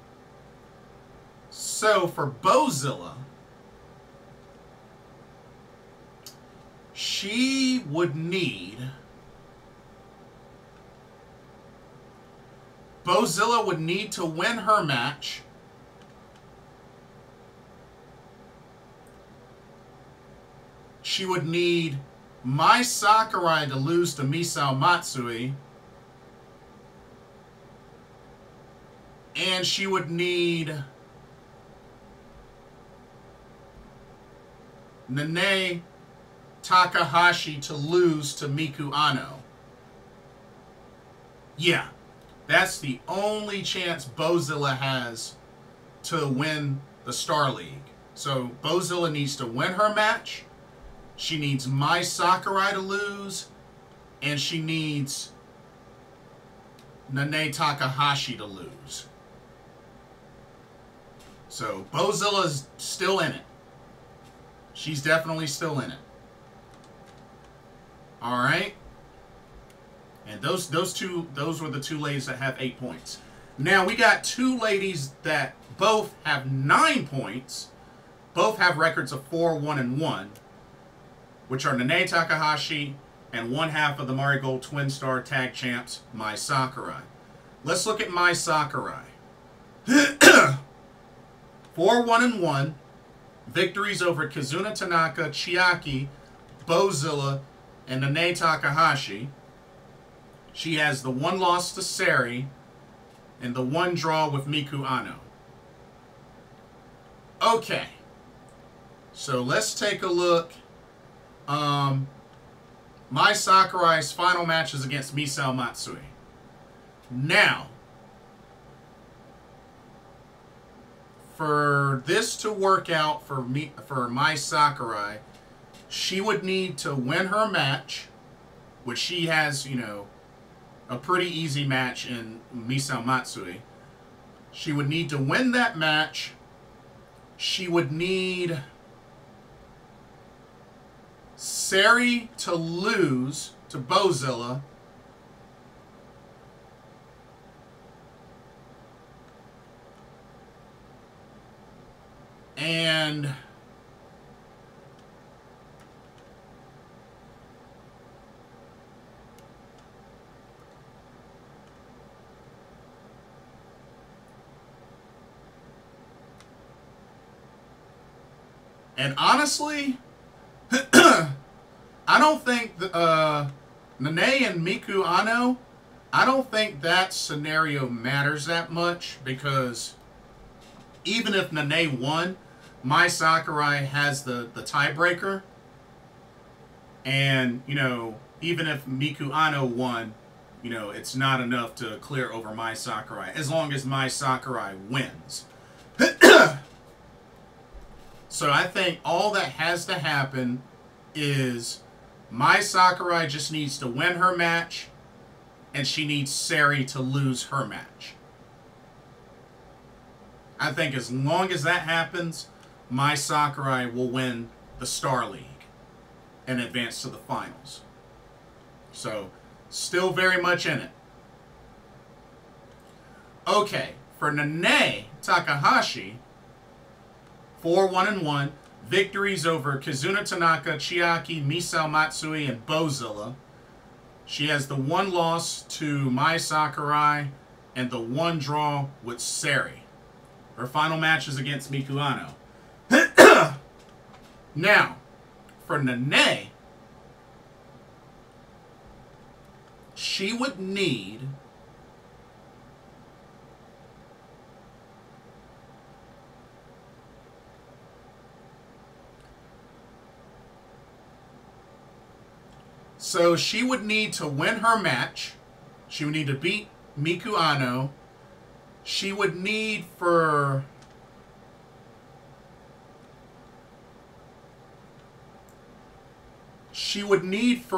So for Bozilla, she would need... Bozilla would need to win her match. She would need Mai Sakurai to lose to Misao Matsui. And she would need Nanae Takahashi to lose to Miku Ano. Yeah, that's the only chance Bozilla has to win the Star League. So Bozilla needs to win her match, She needs Mai Sakurai to lose, and she needs Nanae Takahashi to lose. So Bozilla's still in it. She's definitely still in it. All right. And those were the two ladies that have 8 points. Now we got two ladies that both have 9 points. Both have records of 4-1-1, which are Nanae Takahashi and one half of the Marigold Twin Star Tag Champs, Mai Sakurai. Let's look at Mai Sakurai. 4-1-1. Victories over Kazuna Tanaka, Chiaki, Bozilla, and Nanae Takahashi. She has the one loss to Sari and the one draw with Miku Ano. Okay. So let's take a look. Mai Sakurai's final match is against Misao Matsui. Now, for this to work out for Mai Sakurai, she would need to win her match, which she has, you know, a pretty easy match in Misao Matsui. She would need to win that match. She would need Sari to lose to Bozilla. And honestly, I don't think Nanae and Miku Ano, I don't think that scenario matters that much, because even if Nanae won, Mai Sakurai has the tiebreaker. And, you know, even if Miku Ano won, you know, it's not enough to clear over Mai Sakurai, as long as Mai Sakurai wins. So I think all that has to happen is Mai Sakurai just needs to win her match, and she needs Sari to lose her match. I think as long as that happens, Mai Sakurai will win the Star League and advance to the finals. So, still very much in it. Okay, for Nanae Takahashi, 4-1-1, victories over Kazuna Tanaka, Chiaki, Misao Matsui, and Bozilla. She has the one loss to Mai Sakurai and the one draw with Sari. Her final match is against Miku Ano. Now, for Nanae, she would need to win her match. She would need to beat Miku Ano. She would need for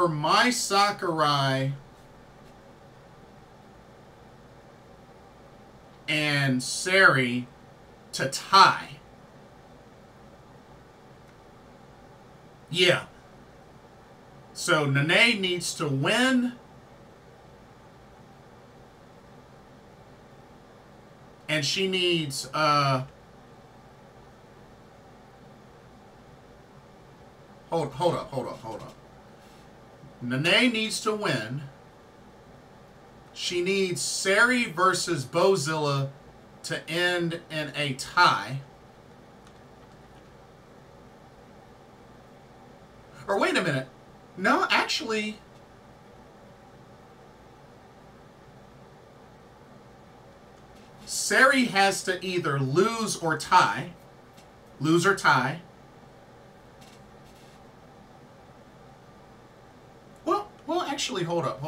Mai Sakurai and Sari to tie. Yeah. So Nanae needs to win, and she needs hold up. Nanae needs to win. She needs Sari versus Bozilla to end in a tie. Or wait a minute. No, actually, Sari has to either lose or tie. Lose or tie. Well, actually, hold up.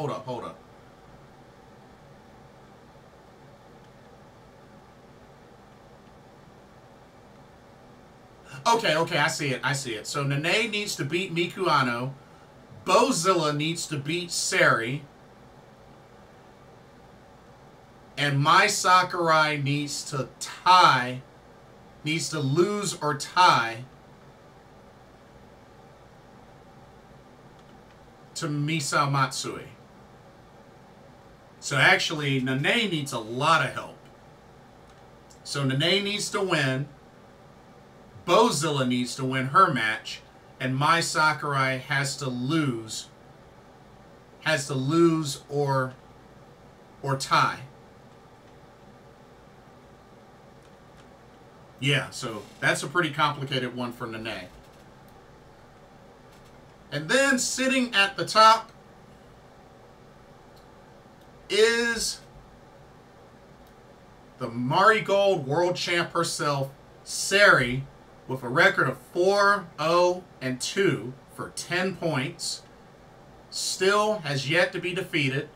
Okay, I see it. So Nene needs to beat Miku Ano. Bozilla needs to beat Sari. And Mai Sakurai needs to lose or tie to Misao Matsui. So actually, Nene needs a lot of help. So Nene needs to win. Bozilla needs to win her match. And Mai Sakurai has to lose. Or tie. Yeah, so that's a pretty complicated one for Nene. And then sitting at the top is the Marigold World Champ herself, Sari, with a record of 4-0-2 for 10 points. Still has yet to be defeated.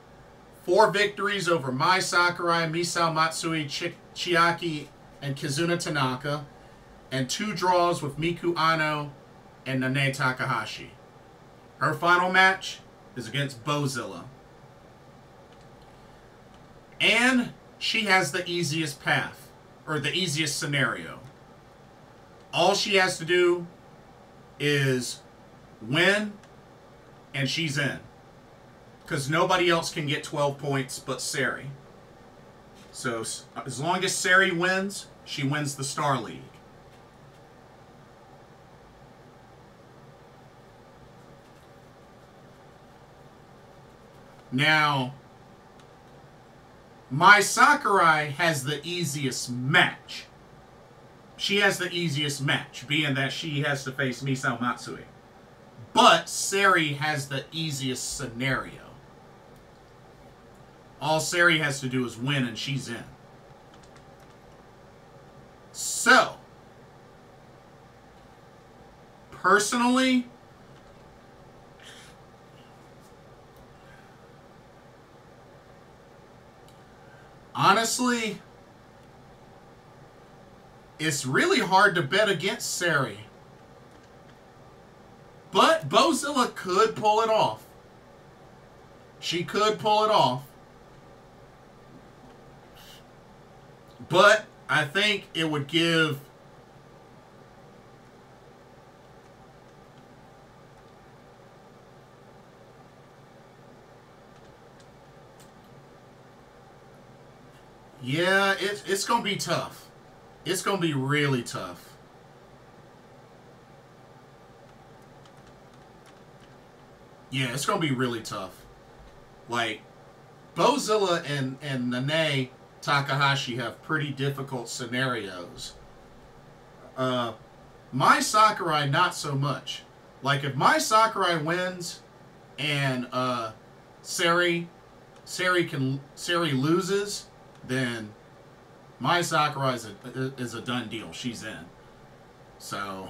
4 victories over Mai Sakurai, Misao Matsui, Chiaki, and Kizuna Tanaka. And 2 draws with Miku Ano and Nanae Takahashi. Her final match is against Bozilla. And she has the easiest path, or the easiest scenario. All she has to do is win, and she's in. Because nobody else can get 12 points but Sari. So as long as Sari wins, she wins the Star League. Now, Mai Sakurai has the easiest match. She has the easiest match, being that she has to face Misao Matsui. But Sari has the easiest scenario. All Sari has to do is win and she's in. So, personally, honestly, it's really hard to bet against Sari. But Bozilla could pull it off. She could pull it off. But I think it would give yeah, it's going to be tough. It's going to be really tough. Yeah, it's going to be really tough. Like, Bozilla and Nanae Takahashi have pretty difficult scenarios. Mai Sakurai, not so much. Like, if Mai Sakurai wins and Sari loses, then Mai Sakurai is a done deal. She's in. So,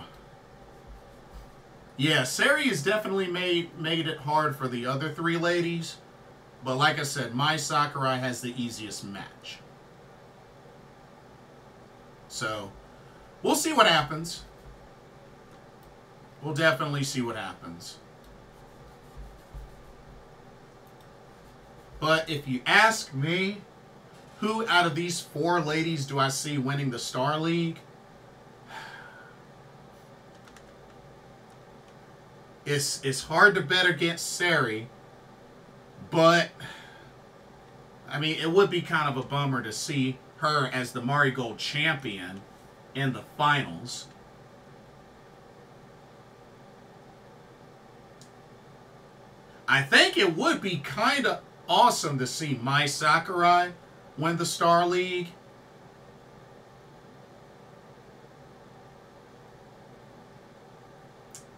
yeah, Sari has definitely made it hard for the other 3 ladies. But like I said, Mai Sakurai has the easiest match. So, we'll see what happens. We'll definitely see what happens. But if you ask me, who out of these 4 ladies do I see winning the Star League? It's hard to bet against Sari, but I mean, it would be kind of a bummer to see her as the Marigold champion in the finals. I think it would be kind of awesome to see Mai Sakurai win the Star League.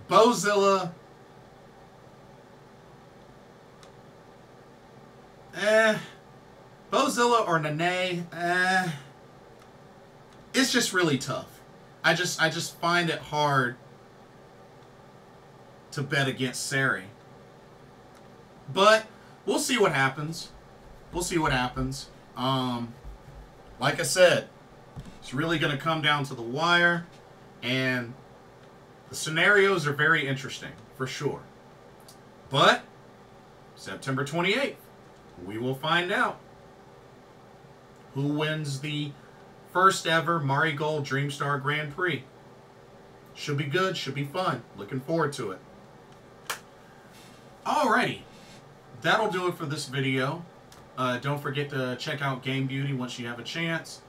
Bozilla, Bozilla or Nanae, it's just really tough. I just find it hard to bet against Sari. But we'll see what happens. We'll see what happens. Like I said, it's really going to come down to the wire. And The scenarios are very interesting, for sure. But September 28th, we will find out who wins the first ever Marigold Dream Star Grand Prix. Should be good, should be fun. Looking forward to it. Alrighty, that'll do it for this video. Don't forget to check out Game Beauty once you have a chance.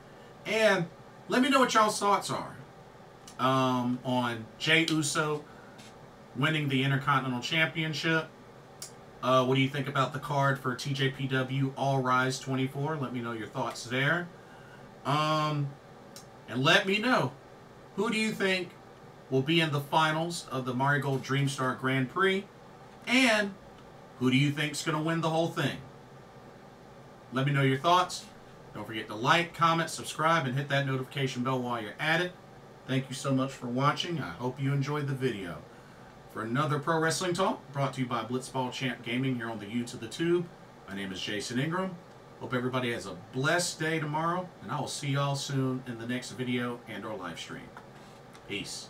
And let me know what y'all's thoughts are on Jey Uso winning the Intercontinental Championship. What do you think about the card for TJPW All Rise 24? Let me know your thoughts there. And let me know, who do you think will be in the finals of the Marigold Dream Star Grand Prix? And who do you think is going to win the whole thing? Let me know your thoughts. Don't forget to like, comment, subscribe, and hit that notification bell while you're at it. Thank you so much for watching. I hope you enjoyed the video. For another Pro Wrestling Talk, brought to you by Blitzball Champ Gaming here on the U to the Tube. My name is Jason Ingram. Hope everybody has a blessed day tomorrow, and I will see y'all soon in the next video and or live stream. Peace.